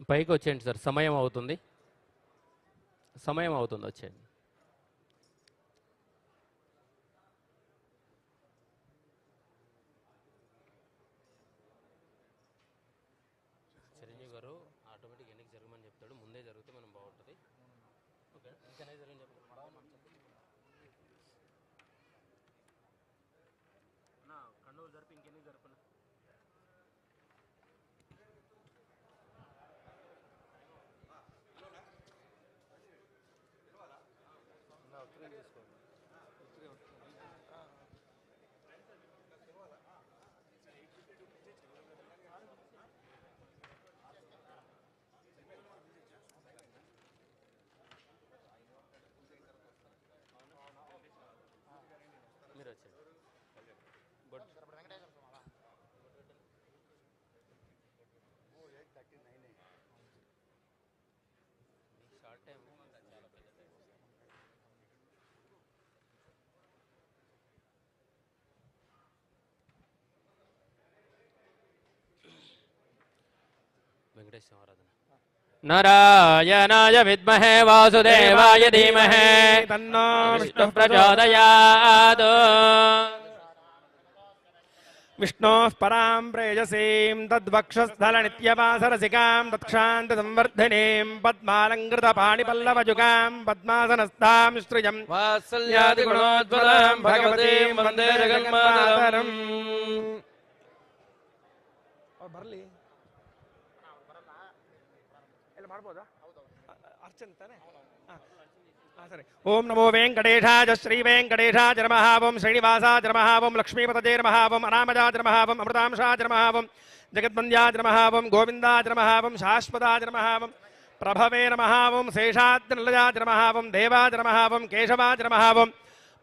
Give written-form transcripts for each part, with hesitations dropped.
పైకి వచ్చేయండి సార్, సమయం అవుతుంది, సమయం అవుతుంది, వచ్చేయండి. చిరంజీవి గారు ఆటోమేటిక్ ఎన్నిక జరగమని చెప్తాడు, ముందే జరిగితే మనం బాగుంటుంది. ఓకే, ఇంకనే జరగని చెప్పండి. కండువులు జరిపి ఇంకెన్ని జరపను. మీరు వచ్చేయండి. గుడ్. షార్ట్ టైం చాలా పెద్ద టైం. వెంకటేశ్వర ఆరాధన. నారాయణాయ విద్మహే వాసుదేవాయ ధీమహి తన్నో విష్ణుః ప్రచోదయాత్. విష్ణోః పరాం ప్రేయసీం తద్వక్షస్థలనిత్యవాసరసికాం తత్క్షాంతసంవర్ధినీం పద్మాలంకృతపాణిపల్లవజుగాం పద్మాసనస్థాం శ్రియం వాత్సల్యాదిగుణోద్భుతాం భగవತೀಂ వందే జగన్మాతరం. ಬರ್ಲಿ ಎಲ್ಲ ಮಾಡ್ಬೋದಾ? ಅರ್ಚನೆ ತಾನೆ? ಸರಿ. ಓಂ ನಮೋ ವೆಂಕಟೇಶಾಯ ಶ್ರೀ ವೆಂಕಟೇಶಾಯ ನಮಃ. ಓಂ ಶ್ರೀನಿವಾಸಾಯ ನಮಃ. ಓಂ ಲಕ್ಷ್ಮೀಪತಯೇ ನಮಃ. ಓಂ ಅನಾಮಜಾಯ ನಮಃ. ಓಂ ಅಮೃತಾಂಶಾಯ ನಮಃ. ಓಂ ಜಗದ್ವಂದ್ಯಾಯ ನಮಃ. ಓಂ ಗೋವಿಂದಾಯ ನಮಃ. ಓಂ ಶಾಶ್ವತಾಯ ನಮಃ. ಓಂ ಪ್ರಭವೇ ನಮಃ. ಓಂ ಶೇಷಾದ್ರಿಲಯಾಯ ನಮಃ. ಓಂ ದೇವಾಯ ನಮಃ. ಓಂ ಕೇಶವಾಯ ನಮಃ. ಓಂ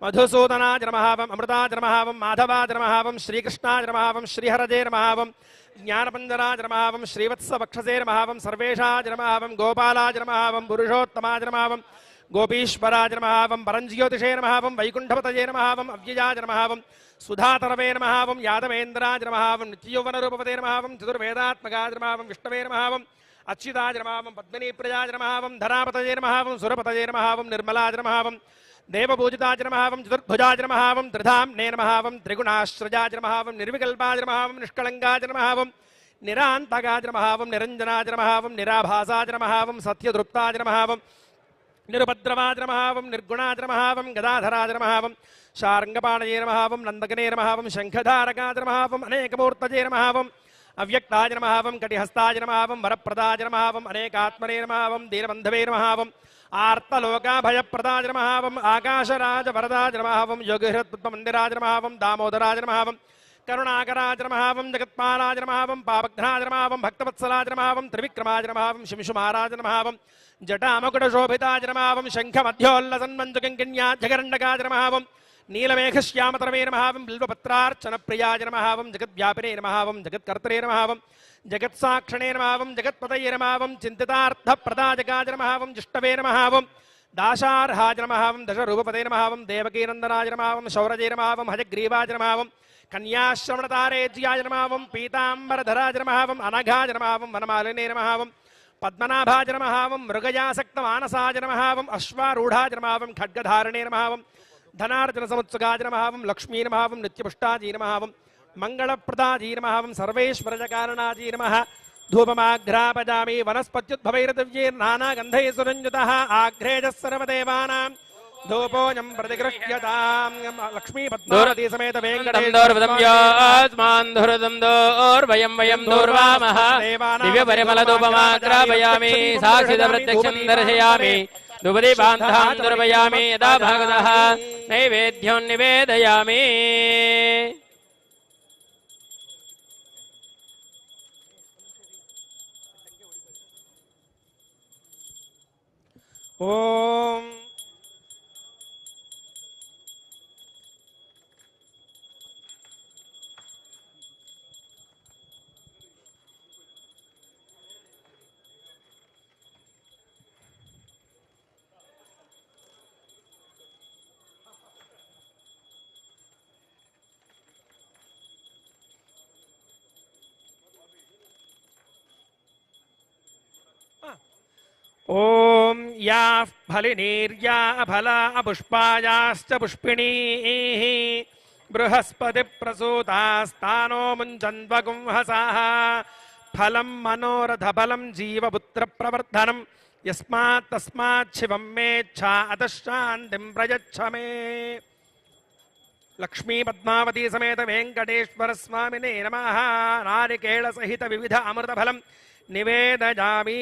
ಮಧುಸೂದನಾಯ ನಮಃ. ಓಂ ಅಮೃತಾಯ ನಮಃ. ಓಂ ಮಾಧವಾಯ ನಮಃ. ಓಂ ಶ್ರೀಕೃಷ್ಣಾಯ ನಮಃ. ಓಂ ಶ್ರೀಹರಜೇ ನಮಃ. ಓಂ ಜ್ಞಾನಪಂಜರಾಯ ನಮಃ. ಓಂ ಶ್ರೀವತ್ಸವಕ್ಷಸೇ ನಮಃ. ಓಂ ಸರ್ವೇಶಾಯ ನಮಃ. ಓಂ ಗೋಪಾಲಾಯ ನಮಃ. ಓಂ ಪುರುಷೋತ್ತಮಾಯ ನಮಃ. ಓಂ गोपीश्वराय नमः. ओं परञ्ज्योतिषे नमः. ओं वैकुण्ठपतये नमः. ओं अव्ययाय नमः. ओं सुधातरवे नमः. ओं यादवेन्द्राय नमः. ओं नित्ययौवनरूपपते नमः. ओं चतुर्वेदात्मकाय नमः. ओं विष्णवे नमः. ओं अच्युताय नमः. ओं पद्मिनीप्रियाय नमः. ओं धरापतये नमः. ओं सुरपतये नमः. ओं निर्मलाय नमः. ओं देवपूजिताय नमः. ओं चतुर्भुजाय नमः. ओं त्रिधाम्ने नमः. ओं त्रिगुणाश्रजाय नमः. ओं निर्विकल्पाय नमः. ओं निष्कलङ्काय नमः. ओं निरान्तकाय नमः. ओं निरञ्जनाय नमः. ओं निराभासाय नमः. ओं सत्यदृप्ताय नमः. ओं निरुपद्रवाय नमः. ओं निर्गुणाय नमः. ओं गदाधराय नमः. ओं शार्ङ्गपाणये नमः. ओं नन्दकने नमः. ओं शङ्खधारकाय नमः. ओं अनेकमूर्तये नमः. ओं अव्यक्ताय नमः. ओं कटिहस्ताय नमः. ओं वरप्रदाय नमः. ओं अनेकात्मने नमः. ओं दीनबन्धवे नमः. ओं आर्तलोकाभयप्रदाय नमः. ओं आकाशराज वरदाय नमः. ओं योगिहृत्पद्ममन्दिराय नमः. ओं दामोदराय नमः. ओं करुणाकराय नमः. ओं जगत्पालाय नमः. ओं पापघ्नाय नमः. ओं भक्तवत्सलाय नमः. ओं त्रिविक्रमाय नमः. ओं शिंशुमहाराज नमः. ओं जटामकुटशोभिताय नमः. ओं शङ्खमध्योल्लसन्मञ्जुकिङ्किण्याध्यगरण्डकाय नमः. ओं नीलमेघश्यामतरवे नमः. ओं बिल्वपत्रार्चनप्रियाय नमः. ओं जगद्व्यापिने नमः. ओं जगत्कर्तरे नमः. ओं जगत्साक्षिणे नमः. ओं जगत्पतये नमः. ओं चिन्तितार्थप्रदायकाय नमः. ओं जिष्टवे नमः. ओं दाशार्हाय नमः. ओं दशरूपपते नमः. ओं देवकीनन्दनाय नमः. ओं शौरजे नमः. ओं हजग्रीवाय नमः. ओं कन्याश्रवणतारेज्याय नमः. ओं पीताम्बरधराय नमः. ओं अनघाय नमः. ओं वनमालिने नमः. ओं पद्मनाभाय नमः. ओं मृगयासक्तमानसाय नमः. ओं अश्वारूढाय नमः. ओं खड्गधारणे नमः. ओं धनार्जनसमुत्सुकाय नमः. ओं लक्ष्मी नमः. ओं नित्यपुष्टाजी नमः. ओं मङ्गलप्रदाजी नमः. ओं सर्वेश्वरजकारणाजी नमः. धूपमाघ्रापजामि वनस्पत्युद्भवैर्दिव्यैर्नानागन्धैः सुरञ्जितः आघ्रेजः सर्वदेवानां धूपोऽयं प्रतिगृह्यतां. लक्ष्मीपद्मावती समेत वेङ्कटेशोर्वयं वयं दूर्वामः दिव्यपरिमलधूपमाग्रापयामि साक्षितप्रत्यक्षं दर्शयामि धूपदीपान्तां दुर्वयामि यदा भगवतः नैवेद्यं निवेदयामि. ओम ఓం యా ఫలినీర్యా ఫలా పుష్పాయాశ్చ పుష్పిణీః బృహస్పతి ప్రసూతాస్తానో ముంచన్వగుంహసాః ఫలం మనోరథ బలం జీవపుత్ర ప్రవర్ధనం యస్మాత్ తస్మాత్ శివం మేచ్ఛా అతః శాంతిం ప్రయచ్ఛ మే. లక్ష్మీ పద్మావతి సమేత వెంకటేశ్వర స్వామినే నమః. నారికేళ సహిత వివిధ అమృత ఫలం నివేదయామి.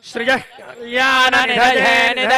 శ్రియః కళ్యాణ నిధయే నిధయ